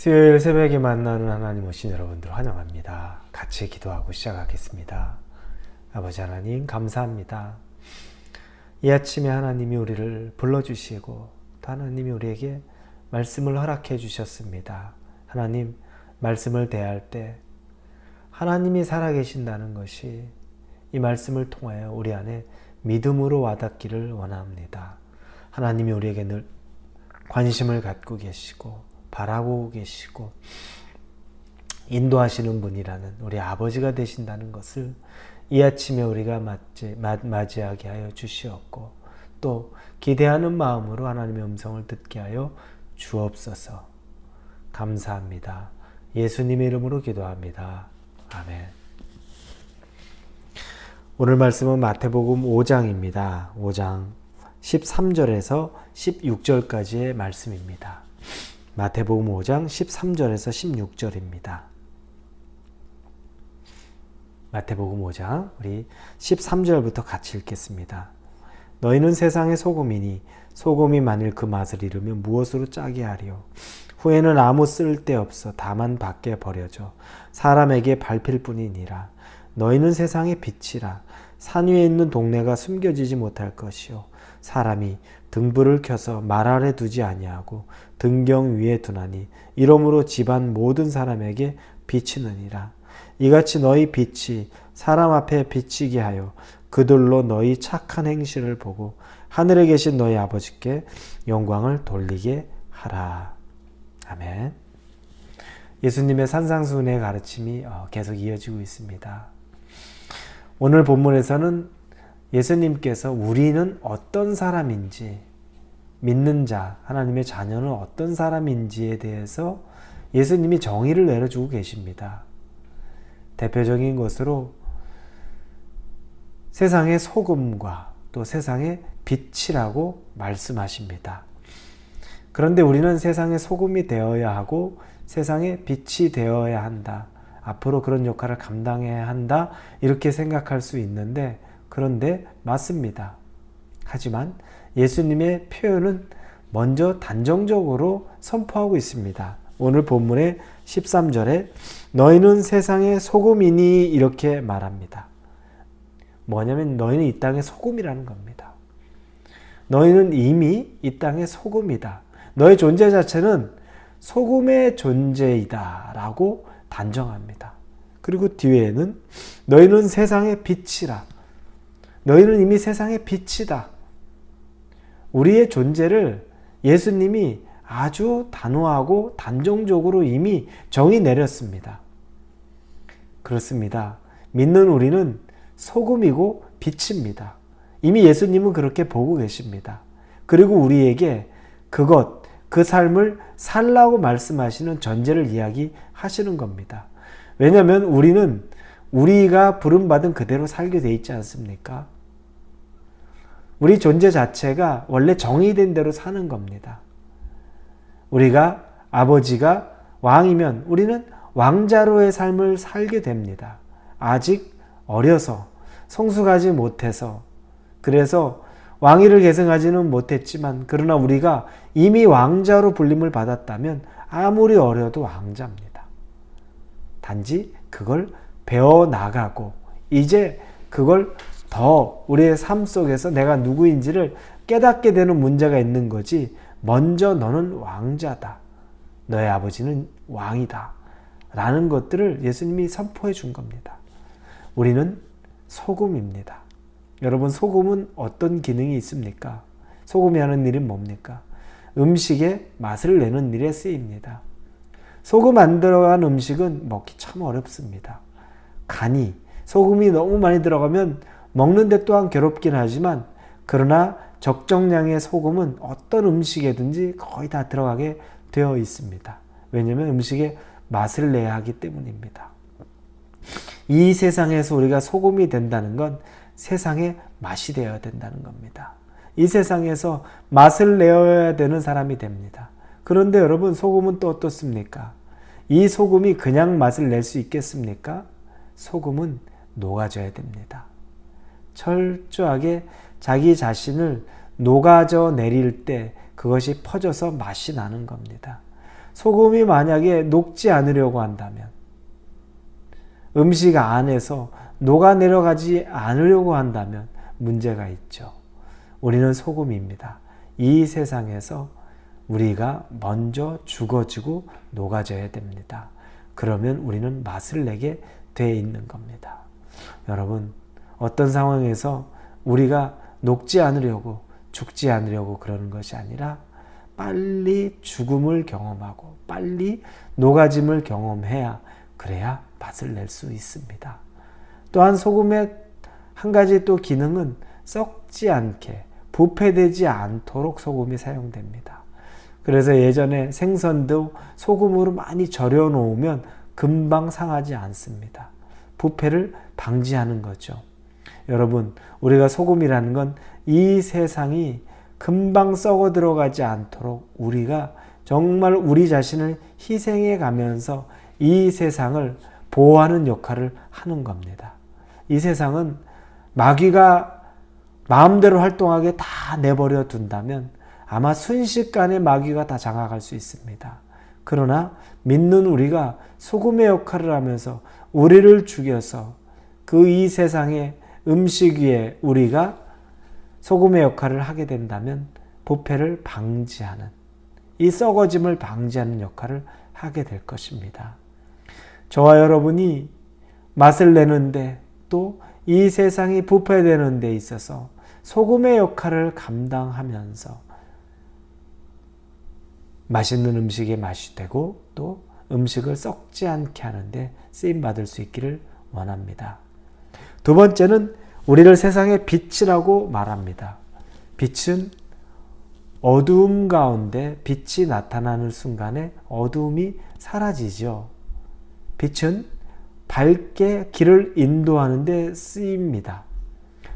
수요일 새벽에 만나는 하나님 오신 여러분들 환영합니다. 같이 기도하고 시작하겠습니다. 아버지 하나님 감사합니다. 이 아침에 하나님이 우리를 불러주시고 또 하나님이 우리에게 말씀을 허락해 주셨습니다. 하나님 말씀을 대할 때 하나님이 살아계신다는 것이 이 말씀을 통하여 우리 안에 믿음으로 와닿기를 원합니다. 하나님이 우리에게 늘 관심을 갖고 계시고 바라보고 계시고 인도하시는 분이라는 우리 아버지가 되신다는 것을 이 아침에 우리가 맞이하게 하여 주시옵고 또 기대하는 마음으로 하나님의 음성을 듣게 하여 주옵소서. 감사합니다. 예수님의 이름으로 기도합니다. 아멘. 오늘 말씀은 마태복음 5장입니다. 5장 13절에서 16절까지의 말씀입니다. 마태복음 5장 13절에서 16절입니다. 마태복음 5장 우리 13절부터 같이 읽겠습니다. 너희는 세상의 소금이니 소금이 만일 그 맛을 잃으면 무엇으로 짜게 하리요? 후에는 아무 쓸데없어 다만 밖에 버려져 사람에게 밟힐 뿐이니라. 너희는 세상의 빛이라. 산 위에 있는 동네가 숨겨지지 못할 것이요 사람이 등불을 켜서 말 아래 두지 아니하고 등경 위에 두나니 이러므로 집안 모든 사람에게 비치느니라. 이같이 너희 빛이 사람 앞에 비치게 하여 그들로 너희 착한 행실을 보고 하늘에 계신 너희 아버지께 영광을 돌리게 하라. 아멘. 예수님의 산상수훈의 가르침이 계속 이어지고 있습니다. 오늘 본문에서는 예수님께서 우리는 어떤 사람인지, 믿는 자, 하나님의 자녀는 어떤 사람인지에 대해서 예수님이 정의를 내려주고 계십니다. 대표적인 것으로 세상의 소금과 또 세상의 빛이라고 말씀하십니다. 그런데 우리는 세상의 소금이 되어야 하고 세상의 빛이 되어야 한다. 앞으로 그런 역할을 감당해야 한다. 이렇게 생각할 수 있는데 그런데 맞습니다. 하지만 예수님의 표현은 먼저 단정적으로 선포하고 있습니다. 오늘 본문의 13절에 너희는 세상의 소금이니 이렇게 말합니다. 뭐냐면 너희는 이 땅의 소금이라는 겁니다. 너희는 이미 이 땅의 소금이다. 너의 존재 자체는 소금의 존재이다 라고 단정합니다. 그리고 뒤에는 너희는 세상의 빛이라. 너희는 이미 세상의 빛이다. 우리의 존재를 예수님이 아주 단호하고 단정적으로 이미 정의 내렸습니다. 그렇습니다. 믿는 우리는 소금이고 빛입니다. 이미 예수님은 그렇게 보고 계십니다. 그리고 우리에게 그 삶을 살라고 말씀하시는 전제를 이야기하시는 겁니다. 왜냐하면 우리는 우리가 부름받은 그대로 살게 돼 있지 않습니까? 우리 존재 자체가 원래 정의된 대로 사는 겁니다. 우리가 아버지가 왕이면 우리는 왕자로의 삶을 살게 됩니다. 아직 어려서 성숙하지 못해서 그래서 왕위를 계승하지는 못했지만 그러나 우리가 이미 왕자로 불림을 받았다면 아무리 어려도 왕자입니다. 단지 그걸 배워나가고 이제 그걸 더 우리의 삶 속에서 내가 누구인지를 깨닫게 되는 문제가 있는 거지 먼저 너는 왕자다. 너의 아버지는 왕이다. 라는 것들을 예수님이 선포해 준 겁니다. 우리는 소금입니다. 여러분 소금은 어떤 기능이 있습니까? 소금이 하는 일은 뭡니까? 음식에 맛을 내는 일에 쓰입니다. 소금 안 들어간 음식은 먹기 참 어렵습니다. 간이 소금이 너무 많이 들어가면 먹는데 또한 괴롭긴 하지만 그러나 적정량의 소금은 어떤 음식에든지 거의 다 들어가게 되어 있습니다. 왜냐하면 음식에 맛을 내야 하기 때문입니다. 이 세상에서 우리가 소금이 된다는 건 세상에 맛이 되어야 된다는 겁니다. 이 세상에서 맛을 내어야 되는 사람이 됩니다. 그런데 여러분 소금은 또 어떻습니까? 이 소금이 그냥 맛을 낼 수 있겠습니까? 소금은 녹아져야 됩니다. 철저하게 자기 자신을 녹아져 내릴 때 그것이 퍼져서 맛이 나는 겁니다. 소금이 만약에 녹지 않으려고 한다면, 음식 안에서 녹아내려가지 않으려고 한다면 문제가 있죠. 우리는 소금입니다. 이 세상에서 우리가 먼저 죽어지고 녹아져야 됩니다. 그러면 우리는 맛을 내게 돼 있는 겁니다. 여러분, 어떤 상황에서 우리가 녹지 않으려고, 죽지 않으려고 그러는 것이 아니라 빨리 죽음을 경험하고 빨리 녹아짐을 경험해야, 그래야 맛을 낼 수 있습니다. 또한 소금의 한 가지 또 기능은 썩지 않게, 부패되지 않도록 소금이 사용됩니다. 그래서 예전에 생선도 소금으로 많이 절여 놓으면 금방 상하지 않습니다. 부패를 방지하는 거죠. 여러분, 우리가 소금이라는 건 이 세상이 금방 썩어 들어가지 않도록 우리가 정말 우리 자신을 희생해 가면서 이 세상을 보호하는 역할을 하는 겁니다. 이 세상은 마귀가 마음대로 활동하게 다 내버려 둔다면 아마 순식간에 마귀가 다 장악할 수 있습니다. 그러나 믿는 우리가 소금의 역할을 하면서 우리를 죽여서 그 이 세상의 음식 위에 우리가 소금의 역할을 하게 된다면 부패를 방지하는, 이 썩어짐을 방지하는 역할을 하게 될 것입니다. 저와 여러분이 맛을 내는데 또 이 세상이 부패되는 데 있어서 소금의 역할을 감당하면서 맛있는 음식의 맛이 되고 또 음식을 썩지 않게 하는데 쓰임받을 수 있기를 원합니다. 두 번째는 우리를 세상의 빛이라고 말합니다. 빛은 어두움 가운데 빛이 나타나는 순간에 어두움이 사라지죠. 빛은 밝게 길을 인도하는 데 쓰입니다.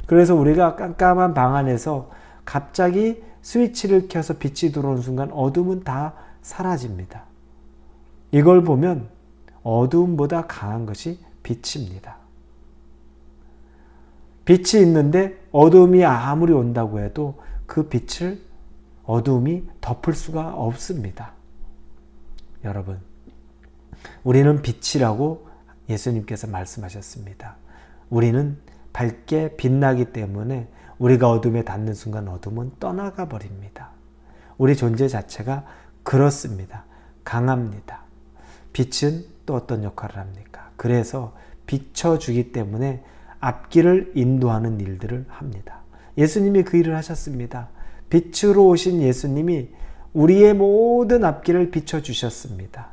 그래서 우리가 깜깜한 방 안에서 갑자기 스위치를 켜서 빛이 들어오는 순간 어둠은 다 사라집니다. 이걸 보면 어두움보다 강한 것이 빛입니다. 빛이 있는데 어두움이 아무리 온다고 해도 그 빛을 어두움이 덮을 수가 없습니다. 여러분, 우리는 빛이라고 예수님께서 말씀하셨습니다. 우리는 밝게 빛나기 때문에 우리가 어둠에 닿는 순간 어둠은 떠나가 버립니다. 우리 존재 자체가 그렇습니다. 강합니다. 빛은 또 어떤 역할을 합니까? 그래서 비춰주기 때문에 앞길을 인도하는 일들을 합니다. 예수님이 그 일을 하셨습니다. 빛으로 오신 예수님이 우리의 모든 앞길을 비춰주셨습니다.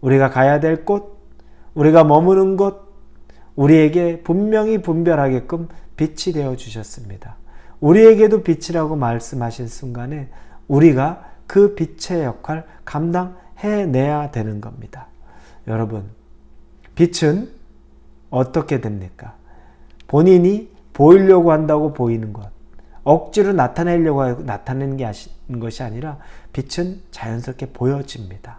우리가 가야 될 곳, 우리가 머무는 곳, 우리에게 분명히 분별하게끔 빛이 되어 주셨습니다. 우리에게도 빛이라고 말씀하신 순간에 우리가 그 빛의 역할 감당해내야 되는 겁니다. 여러분, 빛은 어떻게 됩니까? 본인이 보이려고 한다고 보이는 것, 억지로 나타내려고 나타내는 것이 아니라 빛은 자연스럽게 보여집니다.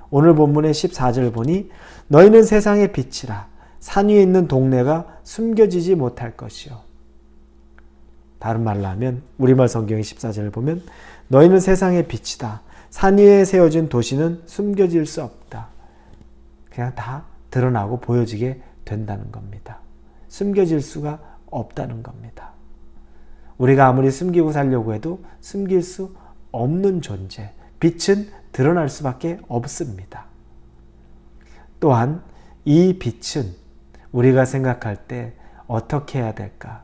오늘 본문의 14절 보니 너희는 세상의 빛이라 산 위에 있는 동네가 숨겨지지 못할 것이요. 다른 말로 하면 우리말 성경의 14절을 보면 너희는 세상의 빛이다. 산 위에 세워진 도시는 숨겨질 수 없다. 그냥 다 드러나고 보여지게 된다는 겁니다. 숨겨질 수가 없다는 겁니다. 우리가 아무리 숨기고 살려고 해도 숨길 수 없는 존재, 빛은 드러날 수밖에 없습니다. 또한 이 빛은 우리가 생각할 때 어떻게 해야 될까?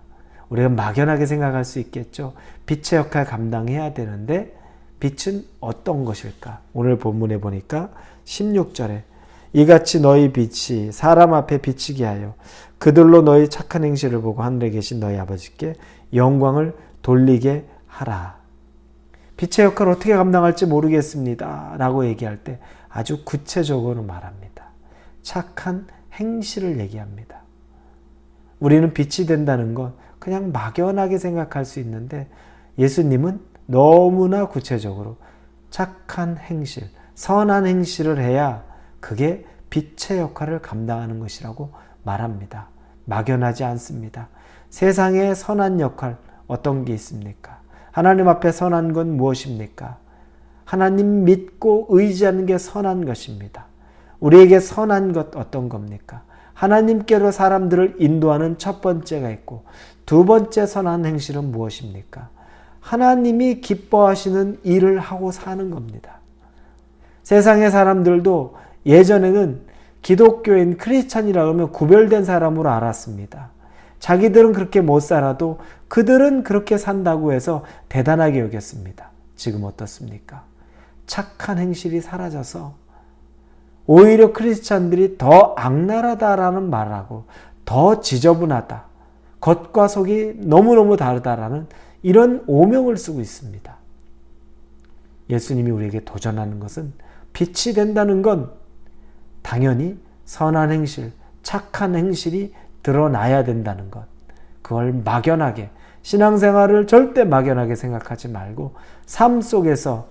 우리가 막연하게 생각할 수 있겠죠. 빛의 역할 감당해야 되는데 빛은 어떤 것일까? 오늘 본문에 보니까 16절에 이같이 너희 빛이 사람 앞에 비치게 하여 그들로 너희 착한 행실을 보고 하늘에 계신 너희 아버지께 영광을 돌리게 하라. 빛의 역할을 어떻게 감당할지 모르겠습니다 라고 얘기할 때 아주 구체적으로 말합니다. 착한 행실을 얘기합니다. 우리는 빛이 된다는 건 그냥 막연하게 생각할 수 있는데 예수님은 너무나 구체적으로 착한 행실, 선한 행실을 해야 그게 빛의 역할을 감당하는 것이라고 말합니다. 막연하지 않습니다. 세상의 선한 역할 어떤 게 있습니까? 하나님 앞에 선한 건 무엇입니까? 하나님 믿고 의지하는 게 선한 것입니다. 우리에게 선한 것 어떤 겁니까? 하나님께로 사람들을 인도하는 첫 번째가 있고 두 번째 선한 행실은 무엇입니까? 하나님이 기뻐하시는 일을 하고 사는 겁니다. 세상의 사람들도 예전에는 기독교인 크리스찬이라고 하면 구별된 사람으로 알았습니다. 자기들은 그렇게 못 살아도 그들은 그렇게 산다고 해서 대단하게 여겼습니다. 지금 어떻습니까? 착한 행실이 사라져서 오히려 크리스찬들이 더 악랄하다라는 말하고 더 지저분하다, 겉과 속이 너무너무 다르다라는 이런 오명을 쓰고 있습니다. 예수님이 우리에게 도전하는 것은 빛이 된다는 건 당연히 선한 행실, 착한 행실이 드러나야 된다는 것. 그걸 막연하게, 신앙생활을 절대 막연하게 생각하지 말고 삶 속에서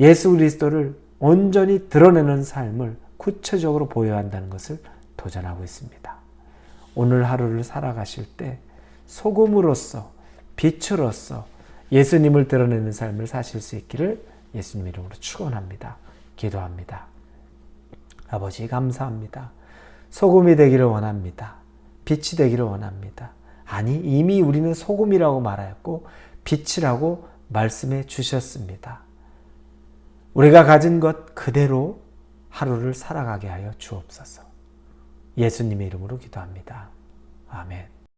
예수 그리스도를 온전히 드러내는 삶을 구체적으로 보여야 한다는 것을 도전하고 있습니다. 오늘 하루를 살아가실 때 소금으로서, 빛으로서 예수님을 드러내는 삶을 사실 수 있기를 예수님 이름으로 축원합니다. 기도합니다. 아버지 감사합니다. 소금이 되기를 원합니다. 빛이 되기를 원합니다. 아니 이미 우리는 소금이라고 말하였고 빛이라고 말씀해 주셨습니다. 우리가 가진 것 그대로 하루를 살아가게 하여 주옵소서. 예수님의 이름으로 기도합니다. 아멘.